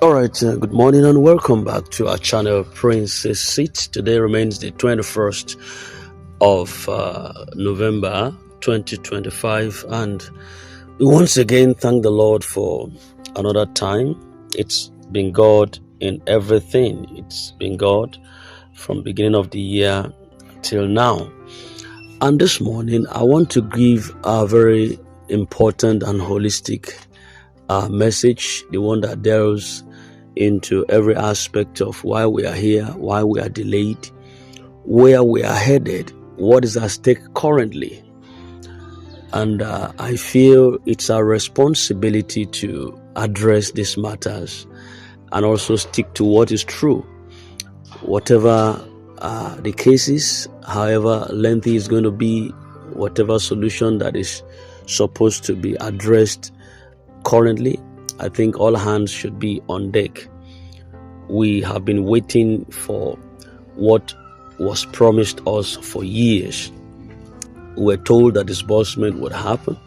All right, good morning and welcome back to our channel, Prince's Seat. Today remains the 21st of November 2025, and we once again thank the Lord for another time. It's been God in everything. It's been God from beginning of the year till now. And this morning, I want to give a very important and holistic message, the one that delves into every aspect of why we are here, why we are delayed, where we are headed, what is at stake currently. And I feel it's our responsibility to address these matters and also stick to what is true. Whatever the cases, however lengthy it's going to be, whatever solution that is supposed to be addressed currently, I think all hands should be on deck. We have been waiting for what was promised us for years. We were told that disbursement would happen,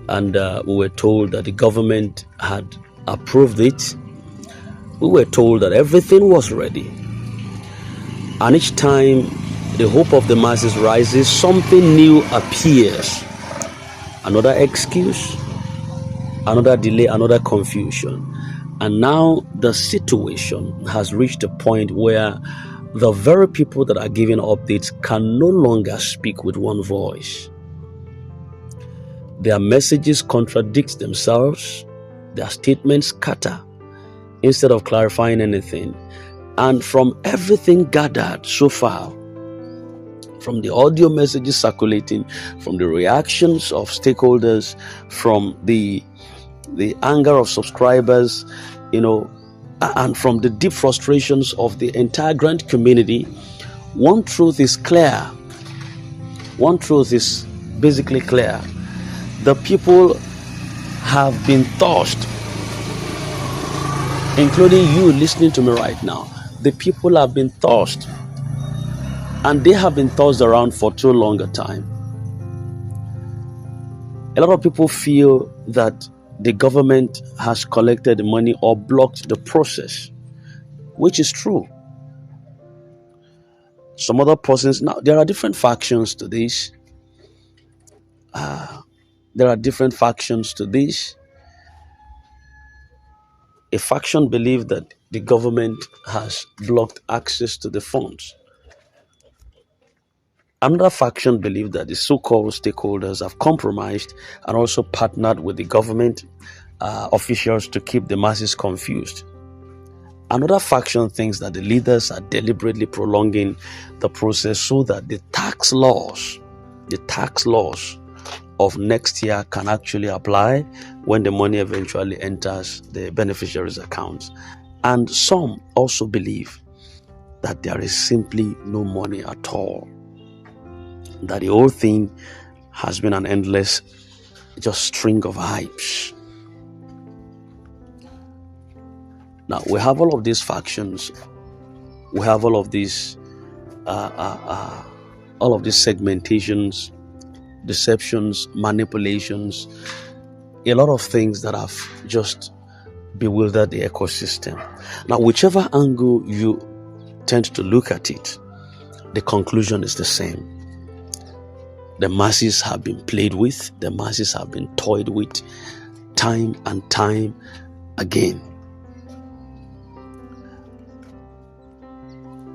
and we were told that the government had approved it. We were told that everything was ready. And each time the hope of the masses rises, something new appears. Another excuse, another delay, another confusion. And now the situation has reached a point where the very people that are giving updates can no longer speak with one voice. Their messages contradict themselves, their statements scatter instead of clarifying anything. And from everything gathered so far, from the audio messages circulating, from the reactions of stakeholders, from the anger of subscribers, and from the deep frustrations of the entire grant community, one truth is clear. One truth is basically clear. The people have been tossed, including you listening to me right now. The people have been tossed, and they have been tossed around for too long a time. A lot of people feel that the government has collected the money or blocked the process, which is true. Some other persons, now there are different factions to this. There are different factions to this. A faction believes that the government has blocked access to the funds. Another faction believes that the so-called stakeholders have compromised and also partnered with the government officials to keep the masses confused. Another faction thinks that the leaders are deliberately prolonging the process so that the tax laws of next year can actually apply when the money eventually enters the beneficiaries' accounts. And some also believe that there is simply no money at all, that the whole thing has been an endless just string of hypes. Now, we have all of these factions, we have all of these segmentations, deceptions, manipulations, a lot of things that have just bewildered the ecosystem. Now, whichever angle you tend to look at it, the conclusion is the same. The masses have been played with, the masses have been toyed with time and time again.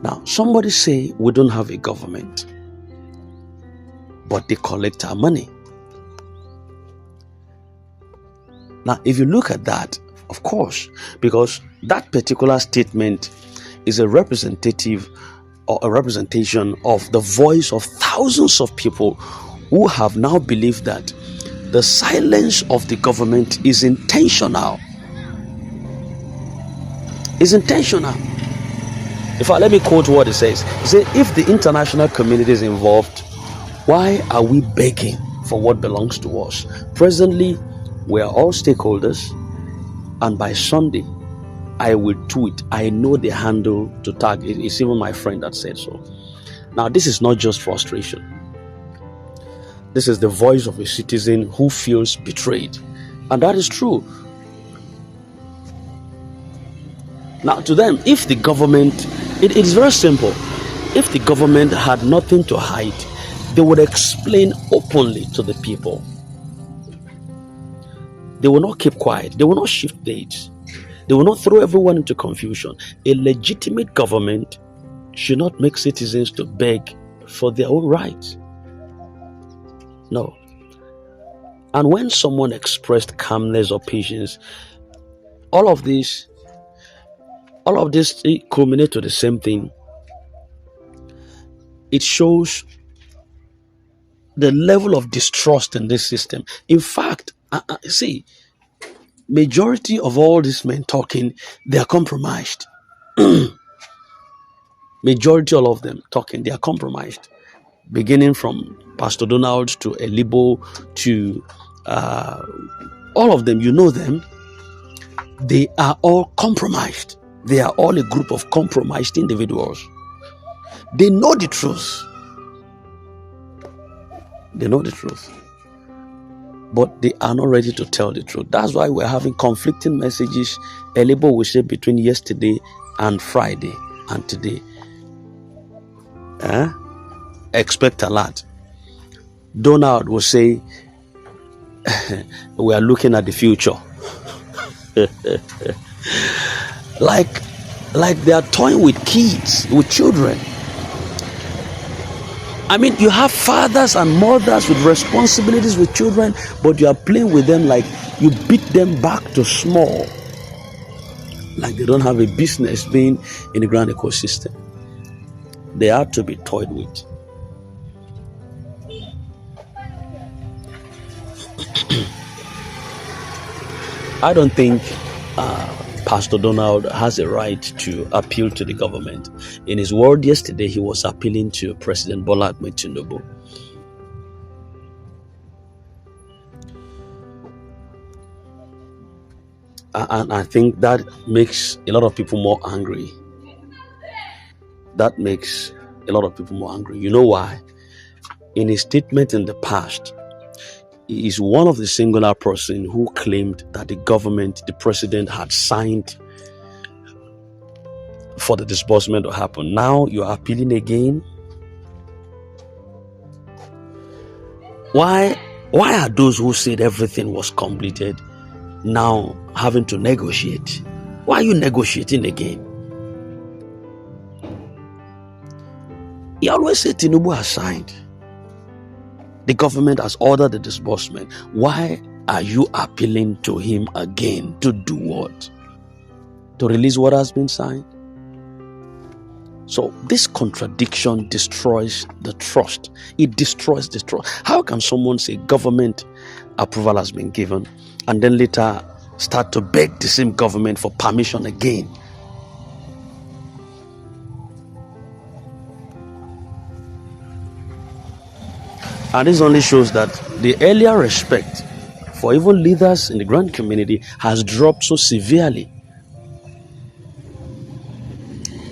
Now, somebody say we don't have a government, but they collect our money. Now, if you look at that, of course, because that particular statement is a representative or a representation of the voice of thousands of people who have now believed that the silence of the government is intentional. Is intentional. In fact, let me quote what it says. It says, if the international community is involved, why are we begging for what belongs to us? Presently, we are all stakeholders, and by Sunday, I will tweet. I know the handle to tag. It's even my friend that said so. Now, this is not just frustration. This is the voice of a citizen who feels betrayed. And that is true. Now, to them, if the government, it is very simple. If the government had nothing to hide, they would explain openly to the people. They will not keep quiet. They will not shift dates. They will not throw everyone into confusion. A legitimate government should not make citizens to beg for their own rights. No. And when someone expressed calmness or patience, all of this culminate to the same thing. It shows the level of distrust in this system. In fact, see, majority of all these men talking, they are compromised. Majority, all of them talking, they are compromised. Beginning from Pastor Donald to Elibo to all of them, you know them. They are all compromised. They are all a group of compromised individuals. They know the truth. They know the truth. But they are not ready to tell the truth. That's why we're having conflicting messages. Elibo will say between yesterday and Friday and today. Expect a lot. Donald will say, we are looking at the future. like they are toying with kids, with children. I mean, you have fathers and mothers with responsibilities with children, but you are playing with them like you beat them back to small, like they don't have a business being in the grand ecosystem. They are to be toyed with. I don't think Pastor Donald has a right to appeal to the government. In his word yesterday, he was appealing to President Bola Ahmed Tinubu. And I think that makes a lot of people more angry. That makes a lot of people more angry. You know why? In his statement in the past, he is one of the singular person who claimed that the government, the president, had signed for the disbursement to happen. Now you are appealing again. Why are those who said everything was completed now having to negotiate? Why are you negotiating again? He always said Tinubu has signed. The government has ordered the disbursement. Why are you appealing to him again? To do what? To release what has been signed? So this contradiction destroys the trust. It destroys the trust. How can someone say government approval has been given and then later start to beg the same government for permission again? And this only shows that the earlier respect for even leaders in the grand community has dropped so severely.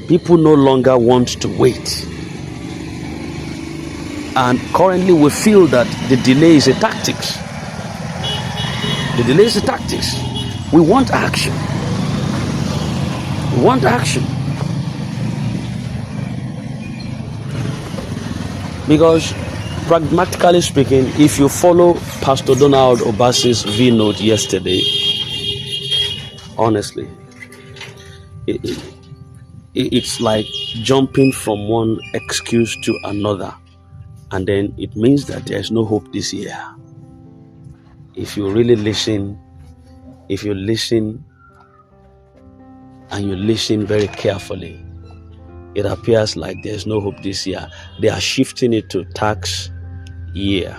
People no longer want to wait. And currently we feel that the delay is a tactics. The delay is a tactics. We want action. We want action. Because pragmatically speaking, if you follow Pastor Donald Obasi's V-note yesterday, honestly, it's like jumping from one excuse to another, and then it means that there's no hope this year. If you really listen, and you listen very carefully, it appears like there's no hope this year. They are shifting it to tax year.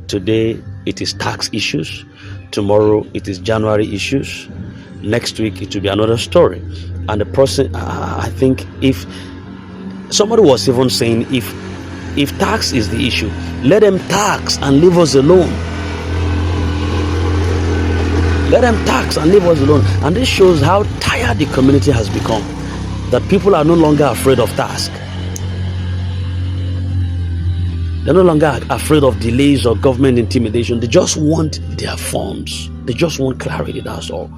Today it is tax issues. Tomorrow it is January issues. Next week it will be another story. And the person, I think, if somebody was even saying, if tax is the issue, let them tax and leave us alone. Let them tax and leave us alone. And this shows how tired the community has become. That people are no longer afraid of task. They're no longer afraid of delays or government intimidation. They just want their funds. They just want clarity, that's all.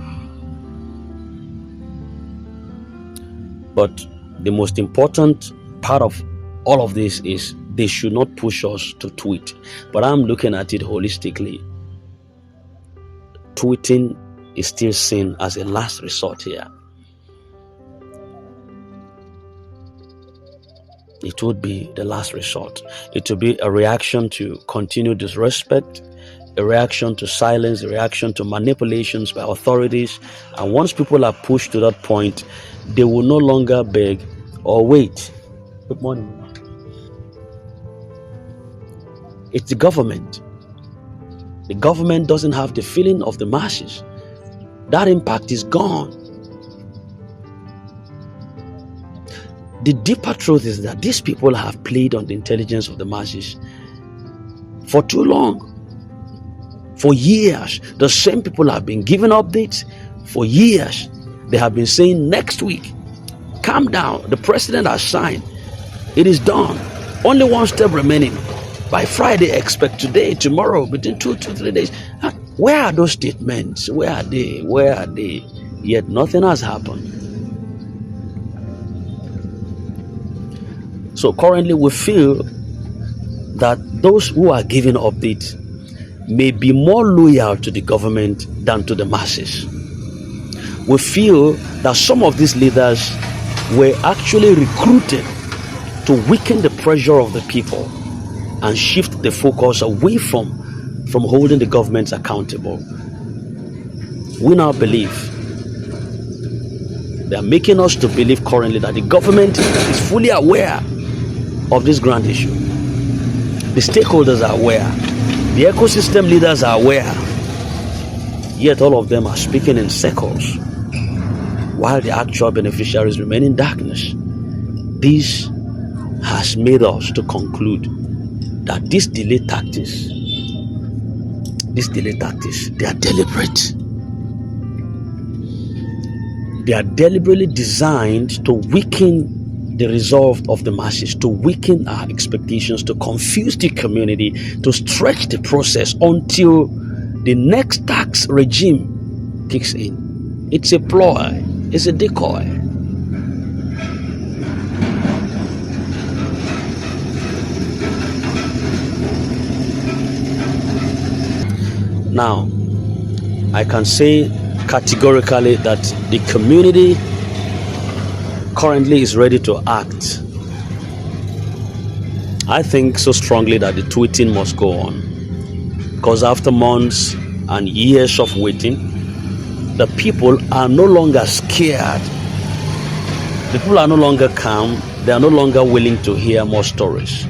But the most important part of all of this is they should not push us to tweet. But I'm looking at it holistically. Tweeting is still seen as a last resort here. It would be the last resort. It would be a reaction to continued disrespect, a reaction to silence, a reaction to manipulations by authorities. And once people are pushed to that point, they will no longer beg or wait. Good morning. It's the government. The government doesn't have the feeling of the masses. That impact is gone. The deeper truth is that these people have played on the intelligence of the masses for too long. For years, the same people have been giving updates. For years, they have been saying next week, calm down, the president has signed. It is done. Only one step remaining. By Friday, expect today, tomorrow, between 2 to 3 days. Where are those statements? Where are they? Where are they? Yet nothing has happened. So currently we feel that those who are giving updates may be more loyal to the government than to the masses. We feel that some of these leaders were actually recruited to weaken the pressure of the people and shift the focus away from holding the governments accountable. We now believe, they are making us to believe currently that the government is fully aware of this grand issue. The stakeholders are aware. The ecosystem leaders are aware. Yet all of them are speaking in circles, while the actual beneficiaries remain in darkness. This has made us to conclude that these delay tactics, they are deliberate. They are deliberately designed to weaken the resolve of the masses, to weaken our expectations, to confuse the community, to stretch the process until the next tax regime kicks in. It's a ploy, it's a decoy. Now, I can say categorically that the community currently is ready to act. I think so strongly that the tweeting must go on, because after months and years of waiting, the people are no longer scared. The people are no longer calm. They are no longer willing to hear more stories.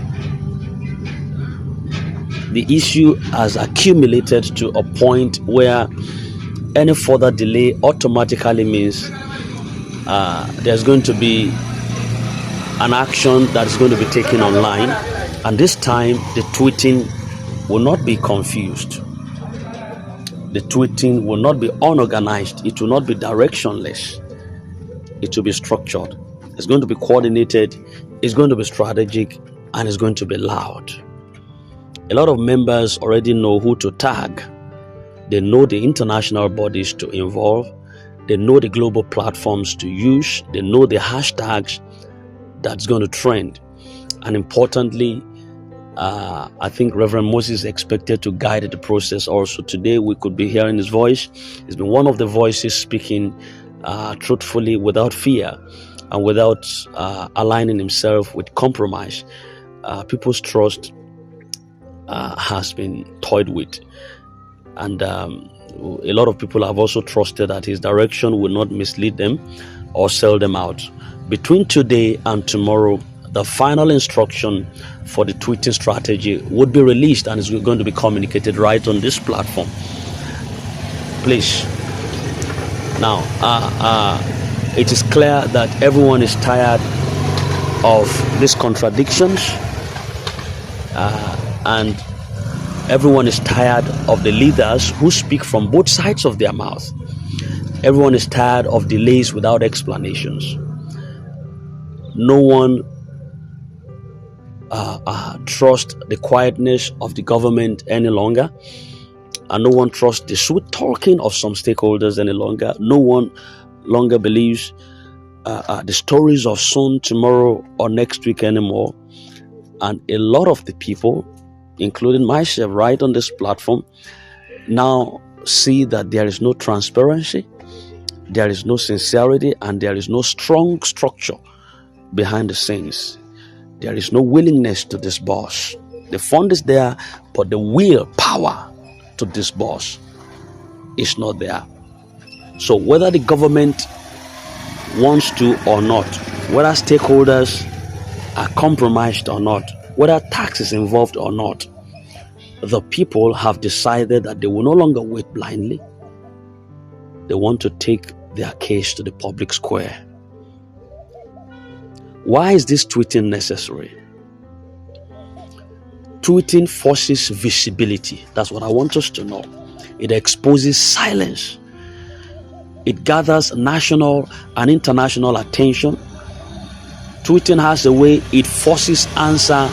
The issue has accumulated to a point where any further delay automatically means there's going to be an action that is going to be taken online, and this time the tweeting will not be confused. The tweeting will not be unorganized. It will not be directionless. It will be structured. It's going to be coordinated. It's going to be strategic, and it's going to be loud. A lot of members already know who to tag. They know the international bodies to involve. They know the global platforms to use. They know the hashtags that's going to trend. And importantly, I think Reverend Moses is expected to guide the process also. Today we could be hearing his voice. He's been one of the voices speaking truthfully, without fear and without aligning himself with compromise. People's trust has been toyed with. And a lot of people have also trusted that his direction will not mislead them or sell them out. Between today and tomorrow, the final instruction for the tweeting strategy would be released and is going to be communicated right on this platform. Please. Now, it is clear that everyone is tired of these contradictions, and everyone is tired of the leaders who speak from both sides of their mouth. Everyone is tired of delays without explanations. No one trusts the quietness of the government any longer, and no one trusts the sweet talking of some stakeholders any longer. No one longer believes the stories of soon, tomorrow, or next week anymore. And a lot of the people, including myself, right on this platform, now see that there is no transparency, there is no sincerity, and there is no strong structure behind the scenes. There is no willingness to disburse. The fund is there, but the will, power to disburse is not there. So whether the government wants to or not, whether stakeholders are compromised or not, whether tax is involved or not, the people have decided that they will no longer wait blindly. They want to take their case to the public square. Why is this tweeting necessary? Tweeting forces visibility. That's what I want us to know. It exposes silence. It gathers national and international attention. Tweeting has a way it forces answer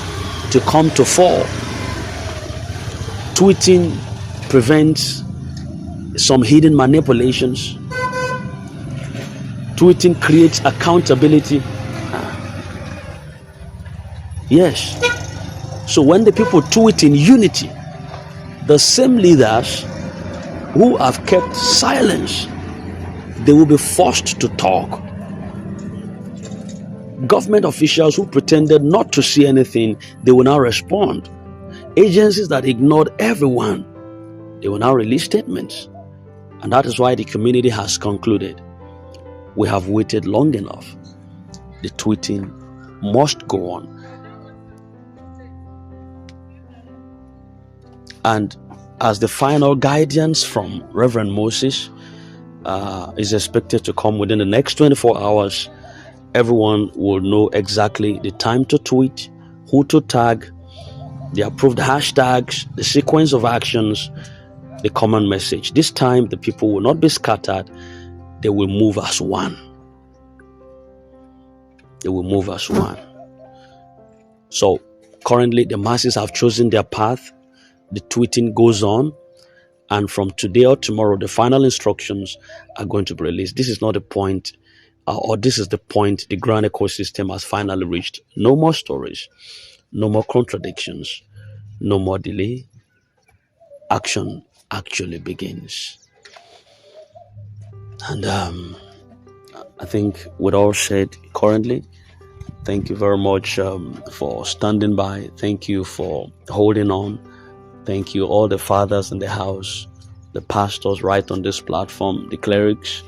to come to fore. Tweeting prevents some hidden manipulations. Tweeting creates accountability. Yes. So when the people tweet in unity, the same leaders who have kept silence, they will be forced to talk. Government officials who pretended not to see anything, they will now respond. Agencies that ignored everyone, they will now release statements. And that is why the community has concluded, we have waited long enough. The tweeting must go on. And as the final guidance from Reverend Moses is expected to come within the next 24 hours, everyone will know exactly the time to tweet, who to tag, the approved hashtags, the sequence of actions, the common message. This time, the people will not be scattered. They will move as one. They will move as one. So currently, the masses have chosen their path. The tweeting goes on. And from today or tomorrow, the final instructions are going to be released. This is not the point, or this is the point the grand ecosystem has finally reached. No more stories, no more contradictions, no more delay. Action actually begins. And I think with all said currently, thank you very much for standing by. Thank you for holding on. Thank you, all the fathers in the house, the pastors right on this platform, the clerics,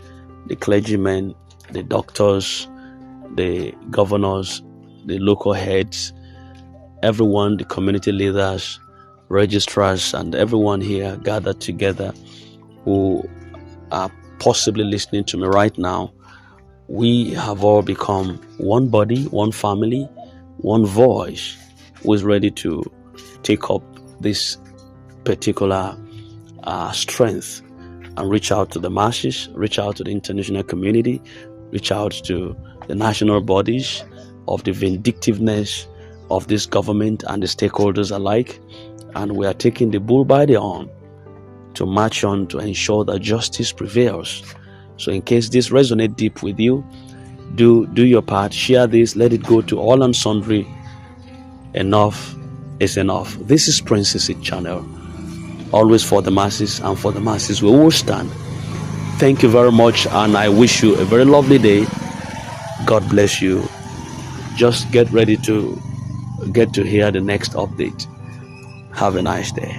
the clergymen, the doctors, the governors, the local heads, everyone, the community leaders, registrars, and everyone here gathered together who are possibly listening to me right now. We have all become one body, one family, one voice who is ready to take up this particular strength and reach out to the masses, reach out to the international community, reach out to the national bodies of the vindictiveness of this government and the stakeholders alike. And we are taking the bull by the horn to march on to ensure that justice prevails. So in case this resonates deep with you, do your part, share this, let it go to all and sundry. Enough is enough. This is Prince's Seed Channel, always for the masses, and for the masses we will stand. Thank you very much, and I wish you a very lovely day. God bless you. Just get ready to get to hear the next update. Have a nice day.